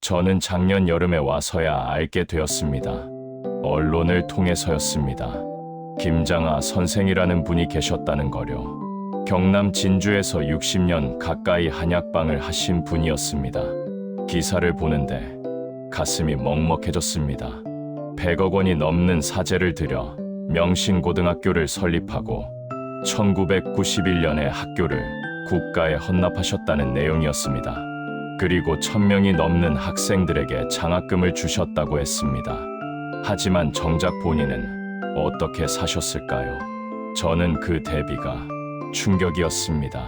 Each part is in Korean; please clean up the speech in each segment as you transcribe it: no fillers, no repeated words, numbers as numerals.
저는 작년 여름에 와서야 알게 되었습니다. 언론을 통해서였습니다. 김장하 선생이라는 분이 계셨다는 거요. 경남 진주에서 60년 가까이 한약방을 하신 분이었습니다. 기사를 보는데 가슴이 먹먹해졌습니다. 100억 원이 넘는 사재를 들여 명신고등학교를 설립하고 1991년에 학교를 국가에 헌납하셨다는 내용이었습니다. 그리고 1000명이 넘는 학생들에게 장학금을 주셨다고 했습니다. 하지만 정작 본인은 어떻게 사셨을까요? 저는 그 대비가 충격이었습니다.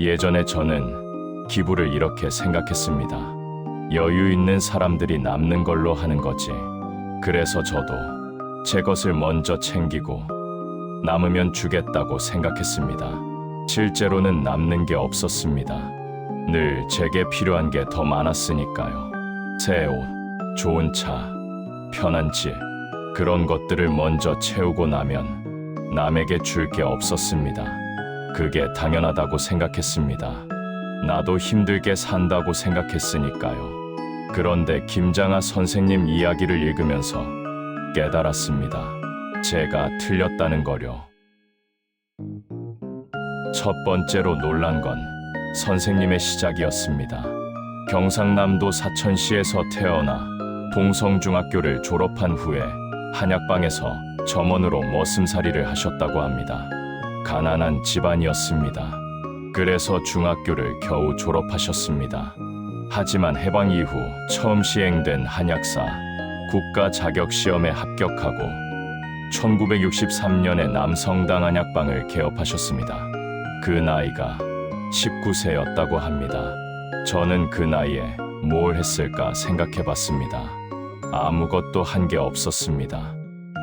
예전에 저는 기부를 이렇게 생각했습니다. 여유 있는 사람들이 남는 걸로 하는 거지. 그래서 저도 제 것을 먼저 챙기고 남으면 주겠다고 생각했습니다. 실제로는 남는 게 없었습니다. 늘 제게 필요한 게 더 많았으니까요. 새 옷, 좋은 차, 편한 집, 그런 것들을 먼저 채우고 나면 남에게 줄 게 없었습니다. 그게 당연하다고 생각했습니다. 나도 힘들게 산다고 생각했으니까요. 그런데 김장하 선생님 이야기를 읽으면서 깨달았습니다. 제가 틀렸다는 거요. 첫 번째로 놀란 건 선생님의 시작이었습니다. 경상남도 사천시에서 태어나 동성중학교를 졸업한 후에 한약방에서 점원으로 머슴살이를 하셨다고 합니다. 가난한 집안이었습니다. 그래서 중학교를 겨우 졸업하셨습니다. 하지만 해방 이후 처음 시행된 한약사 국가 자격 시험에 합격하고 1963년에 남성당 한약방을 개업하셨습니다. 그 나이가 19세였다고 합니다. 저는 그 나이에 뭘 했을까 생각해봤습니다. 아무것도 한 게 없었습니다.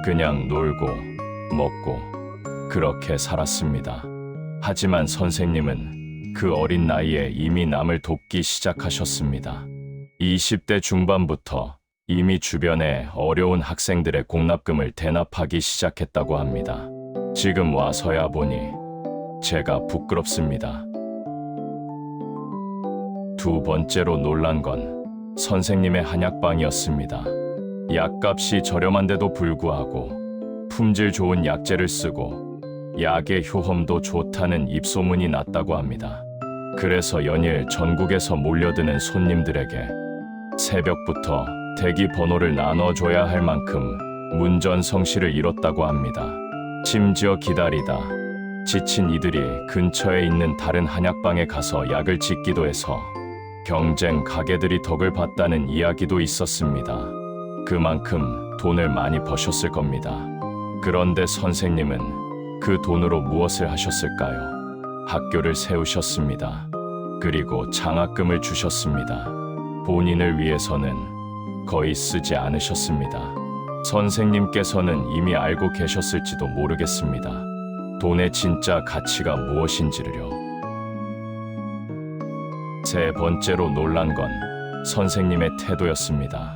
그냥 놀고 먹고 그렇게 살았습니다. 하지만 선생님은 그 어린 나이에 이미 남을 돕기 시작하셨습니다. 20대 중반부터 이미 주변에 어려운 학생들의 공납금을 대납하기 시작했다고 합니다. 지금 와서야 보니 제가 부끄럽습니다. 두 번째로 놀란 건 선생님의 한약방이었습니다. 약값이 저렴한데도 불구하고 품질 좋은 약재를 쓰고 약의 효험도 좋다는 입소문이 났다고 합니다. 그래서 연일 전국에서 몰려드는 손님들에게 새벽부터 대기 번호를 나눠줘야 할 만큼 문전성시를 이뤘다고 합니다. 심지어 기다리다 지친 이들이 근처에 있는 다른 한약방에 가서 약을 짓기도 해서 경쟁 가게들이 덕을 봤다는 이야기도 있었습니다. 그만큼 돈을 많이 버셨을 겁니다. 그런데 선생님은 그 돈으로 무엇을 하셨을까요? 학교를 세우셨습니다. 그리고 장학금을 주셨습니다. 본인을 위해서는 거의 쓰지 않으셨습니다. 선생님께서는 이미 알고 계셨을지도 모르겠습니다. 돈의 진짜 가치가 무엇인지를요. 세 번째로 놀란 건 선생님의 태도였습니다.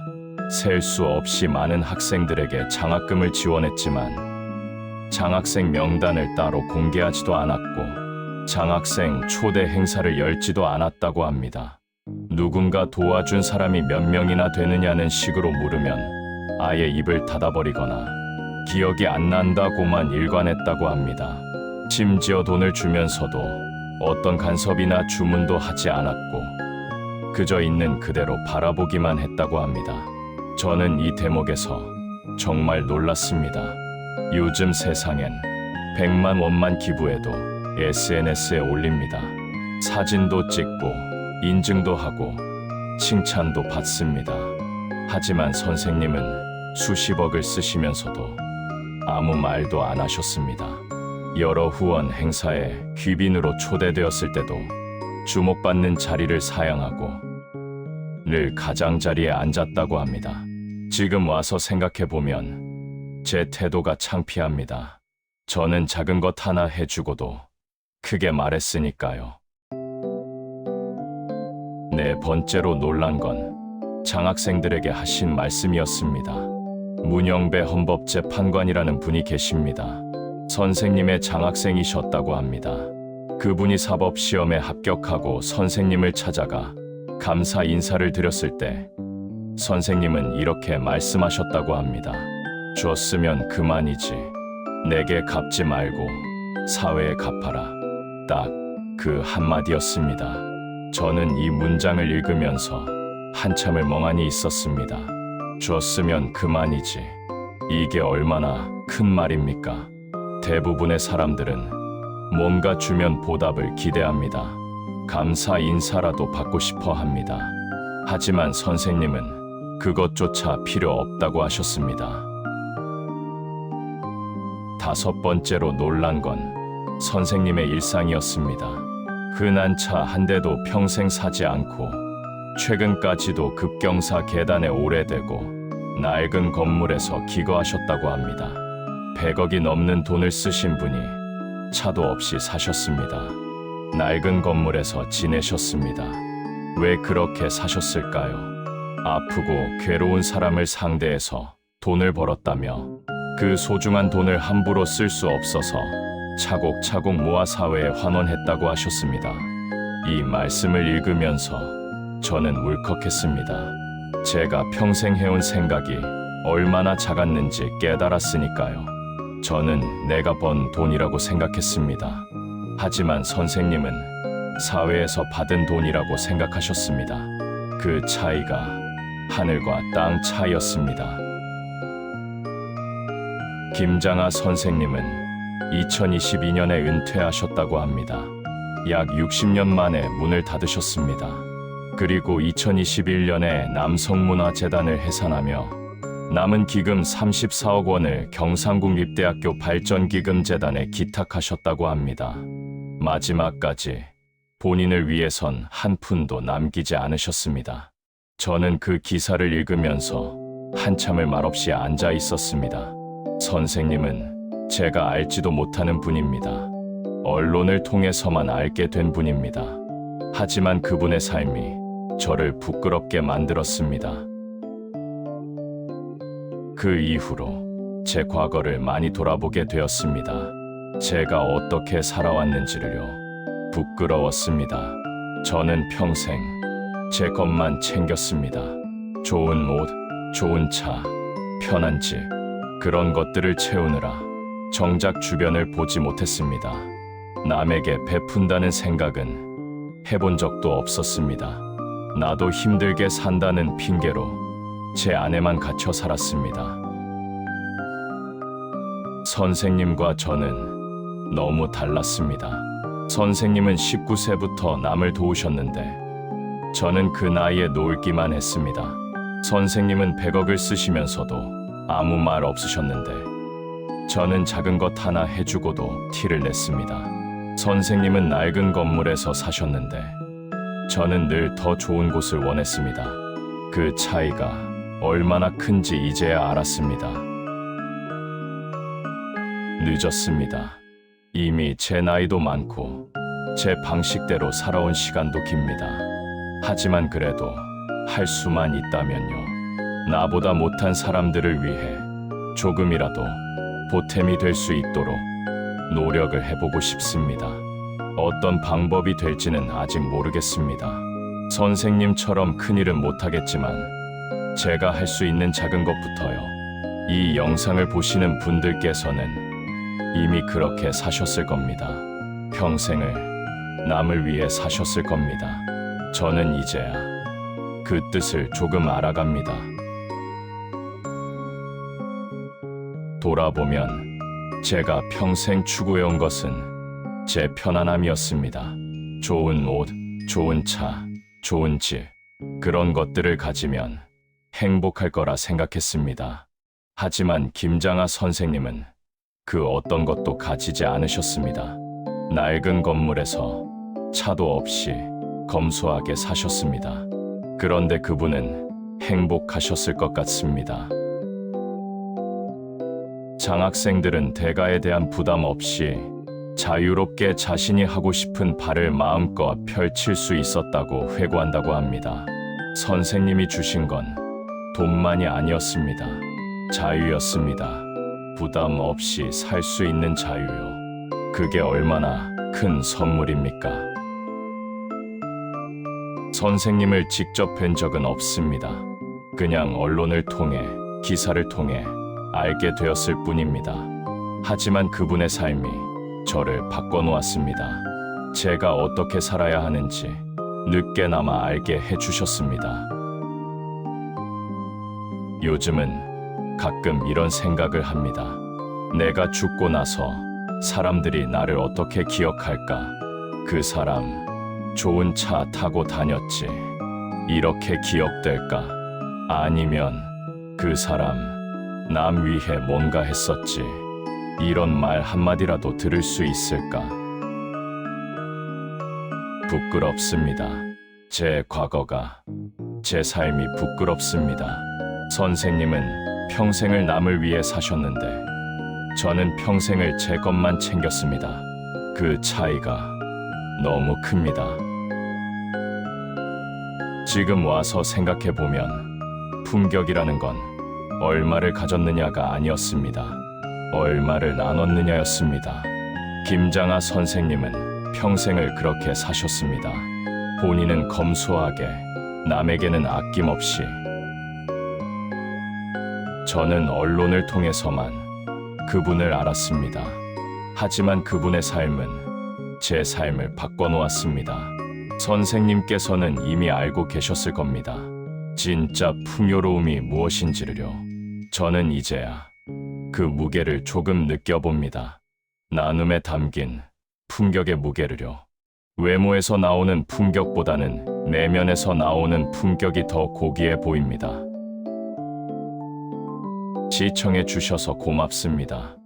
셀 수 없이 많은 학생들에게 장학금을 지원했지만 장학생 명단을 따로 공개하지도 않았고 장학생 초대 행사를 열지도 않았다고 합니다. 누군가 도와준 사람이 몇 명이나 되느냐는 식으로 물으면 아예 입을 닫아버리거나 기억이 안 난다고만 일관했다고 합니다. 심지어 돈을 주면서도 어떤 간섭이나 주문도 하지 않았고 그저 있는 그대로 바라보기만 했다고 합니다. 저는 이 대목에서 정말 놀랐습니다. 요즘 세상엔 100만 원만 기부해도 SNS에 올립니다. 사진도 찍고 인증도 하고 칭찬도 받습니다. 하지만 선생님은 수십억을 쓰시면서도 아무 말도 안 하셨습니다. 여러 후원 행사에 귀빈으로 초대되었을 때도 주목받는 자리를 사양하고 늘 가장자리에 앉았다고 합니다. 지금 와서 생각해보면 제 태도가 창피합니다. 저는 작은 것 하나 해주고도 크게 말했으니까요. 네 번째로 놀란 건 장학생들에게 하신 말씀이었습니다. 문영배 헌법재판관이라는 분이 계십니다. 선생님의 장학생이셨다고 합니다. 그분이 사법시험에 합격하고 선생님을 찾아가 감사 인사를 드렸을 때 선생님은 이렇게 말씀하셨다고 합니다. 줬으면 그만이지. 내게 갚지 말고 사회에 갚아라. 딱 그 한마디였습니다. 저는 이 문장을 읽으면서 한참을 멍하니 있었습니다. 줬으면 그만이지. 이게 얼마나 큰 말입니까? 대부분의 사람들은 뭔가 주면 보답을 기대합니다. 감사 인사라도 받고 싶어 합니다. 하지만 선생님은 그것조차 필요 없다고 하셨습니다. 다섯 번째로 놀란 건 선생님의 일상이었습니다. 흔한 차 한 대도 평생 사지 않고 최근까지도 급경사 계단에 오래되고 낡은 건물에서 기거하셨다고 합니다. 100억이 넘는 돈을 쓰신 분이 차도 없이 사셨습니다. 낡은 건물에서 지내셨습니다. 왜 그렇게 사셨을까요? 아프고 괴로운 사람을 상대해서 돈을 벌었다며 그 소중한 돈을 함부로 쓸 수 없어서 차곡차곡 모아 사회에 환원했다고 하셨습니다. 이 말씀을 읽으면서 저는 울컥했습니다. 제가 평생 해온 생각이 얼마나 작았는지 깨달았으니까요. 저는 내가 번 돈이라고 생각했습니다. 하지만 선생님은 사회에서 받은 돈이라고 생각하셨습니다. 그 차이가 하늘과 땅 차이였습니다. 김장하 선생님은 2022년에 은퇴하셨다고 합니다. 약 60년 만에 문을 닫으셨습니다. 그리고 2021년에 남성문화재단을 해산하며 남은 기금 34억 원을 경상국립대학교 발전기금재단에 기탁하셨다고 합니다. 마지막까지 본인을 위해선 한 푼도 남기지 않으셨습니다. 저는 그 기사를 읽으면서 한참을 말없이 앉아 있었습니다. 선생님은 제가 알지도 못하는 분입니다. 언론을 통해서만 알게 된 분입니다. 하지만 그분의 삶이 저를 부끄럽게 만들었습니다. 그 이후로 제 과거를 많이 돌아보게 되었습니다. 제가 어떻게 살아왔는지를요. 부끄러웠습니다. 저는 평생 제 것만 챙겼습니다. 좋은 옷, 좋은 차, 편한 집, 그런 것들을 채우느라 정작 주변을 보지 못했습니다. 남에게 베푼다는 생각은 해본 적도 없었습니다. 나도 힘들게 산다는 핑계로 제 안에만 갇혀 살았습니다. 선생님과 저는 너무 달랐습니다. 선생님은 19세부터 남을 도우셨는데 저는 그 나이에 놀기만 했습니다. 선생님은 100억을 쓰시면서도 아무 말 없으셨는데 저는 작은 것 하나 해주고도 티를 냈습니다. 선생님은 낡은 건물에서 사셨는데 저는 늘 더 좋은 곳을 원했습니다. 그 차이가 얼마나 큰지 이제야 알았습니다. 늦었습니다. 이미 제 나이도 많고 제 방식대로 살아온 시간도 깁니다. 하지만 그래도 할 수만 있다면요. 나보다 못한 사람들을 위해 조금이라도 보탬이 될 수 있도록 노력을 해보고 싶습니다. 어떤 방법이 될지는 아직 모르겠습니다. 선생님처럼 큰일은 못하겠지만 제가 할 수 있는 작은 것부터요. 이 영상을 보시는 분들께서는 이미 그렇게 사셨을 겁니다. 평생을 남을 위해 사셨을 겁니다. 저는 이제야 그 뜻을 조금 알아갑니다. 돌아보면 제가 평생 추구해온 것은 제 편안함이었습니다. 좋은 옷, 좋은 차, 좋은 집, 그런 것들을 가지면 행복할 거라 생각했습니다. 하지만 김장하 선생님은 그 어떤 것도 가지지 않으셨습니다. 낡은 건물에서 차도 없이 검소하게 사셨습니다. 그런데 그분은 행복하셨을 것 같습니다. 장학생들은 대가에 대한 부담 없이 자유롭게 자신이 하고 싶은 바를 마음껏 펼칠 수 있었다고 회고한다고 합니다. 선생님이 주신 건 돈만이 아니었습니다. 자유였습니다. 부담 없이 살 수 있는 자유요. 그게 얼마나 큰 선물입니까? 선생님을 직접 뵌 적은 없습니다. 그냥 언론을 통해, 기사를 통해 알게 되었을 뿐입니다. 하지만 그분의 삶이 저를 바꿔놓았습니다. 제가 어떻게 살아야 하는지 늦게나마 알게 해주셨습니다. 요즘은 가끔 이런 생각을 합니다. 내가 죽고 나서 사람들이 나를 어떻게 기억할까? 그 사람 좋은 차 타고 다녔지. 이렇게 기억될까? 아니면 그 사람 남 위해 뭔가 했었지. 이런 말 한마디라도 들을 수 있을까? 부끄럽습니다. 제 과거가, 제 삶이 부끄럽습니다. 선생님은 평생을 남을 위해 사셨는데 저는 평생을 제 것만 챙겼습니다. 그 차이가 너무 큽니다. 지금 와서 생각해보면 품격이라는 건 얼마를 가졌느냐가 아니었습니다. 얼마를 나눴느냐였습니다. 김장하 선생님은 평생을 그렇게 사셨습니다. 본인은 검소하게, 남에게는 아낌없이. 저는 언론을 통해서만 그분을 알았습니다. 하지만 그분의 삶은 제 삶을 바꿔놓았습니다. 선생님께서는 이미 알고 계셨을 겁니다. 진짜 풍요로움이 무엇인지를요. 저는 이제야 그 무게를 조금 느껴봅니다. 나눔에 담긴 품격의 무게를요. 외모에서 나오는 품격보다는 내면에서 나오는 품격이 더 고귀해 보입니다. 시청해 주셔서 고맙습니다.